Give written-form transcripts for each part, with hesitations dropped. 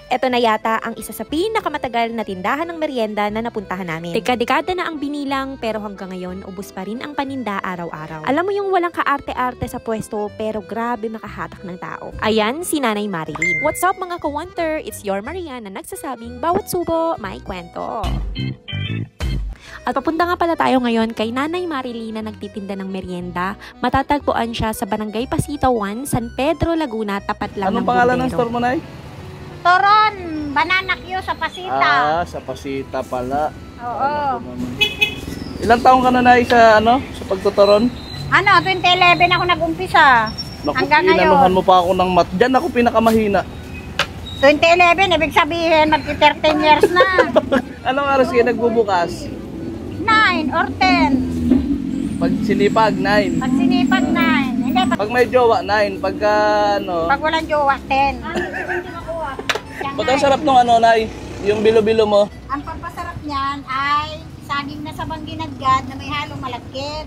Ito na yata ang isa sa pinakamatagal na tindahan ng merienda na napuntahan namin. Dekada-dekada na ang binilang pero hanggang ngayon ubos pa rin ang paninda araw-araw. Alam mo yung walang kaarte-arte sa pwesto pero grabe makahatak ng tao. Ayan si Nanay Marilyn. What's up mga ka-Wonder? It's your Maria na nagsasabing bawat subo may kwento. At papunta nga pala tayo ngayon kay Nanay Marilyn na nagtitinda ng merienda. Matatagpuan siya sa Barangay Pasita 1, San Pedro, Laguna, tapat lang ng Anong pangalan ng Bumbero. store mo, Nay? Toron, Banana Q sa Pasita. Sa Pasita pala. Oo. Ilang taong ka na, Nay, sa pagtuturon? 2011 ako nag-umpisa. Hanggang Inanuhan ngayon. mo pa ako ng mat. Diyan ako pinakamahina. 2011, ibig sabihin, magti-13 years na. Anong oras kayo nagbubukas? 9 or 10. Pag sinipag, 9. Pag sinipag, 9. Hindi, Pag may jowa, 9. Pagka, pag walang jowa, 10. Ba't ang sarap nung Nay? Yung bilo-bilo mo. Ang pagpasarap niyan ay saging na sabang ginadgad na may halong malagkit.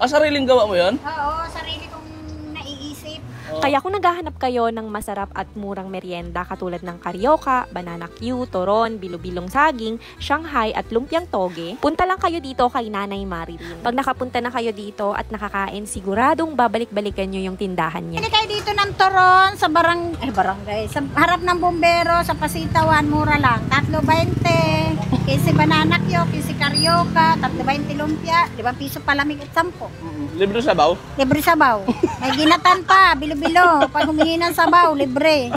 Sariling gawa mo yon? Oo, sarili kong naiisip. Kaya kung naghahanap kayo ng masarap at murang merienda katulad ng Carioca, Banana Q, Toron, Bilo-bilong saging, Shanghai at Lumpiang Toge, punta lang kayo dito kay Nanay Marilyn. Pag nakapunta na kayo dito at nakakain, siguradong babalik-balikan nyo yung tindahan niya. Hindi kayo dito ng Toron sa barangay, sa harap ng Bumbero, sa Pasita 1, mura lang. 3.20, 15 Banana Q, 15 Carioca, 3.20 Lumpia, 5 piso palamig at 10. Libre sabaw? Libre sabaw. May ginatan pa, bilo-bilo. Pag humingi ng sabaw, libre.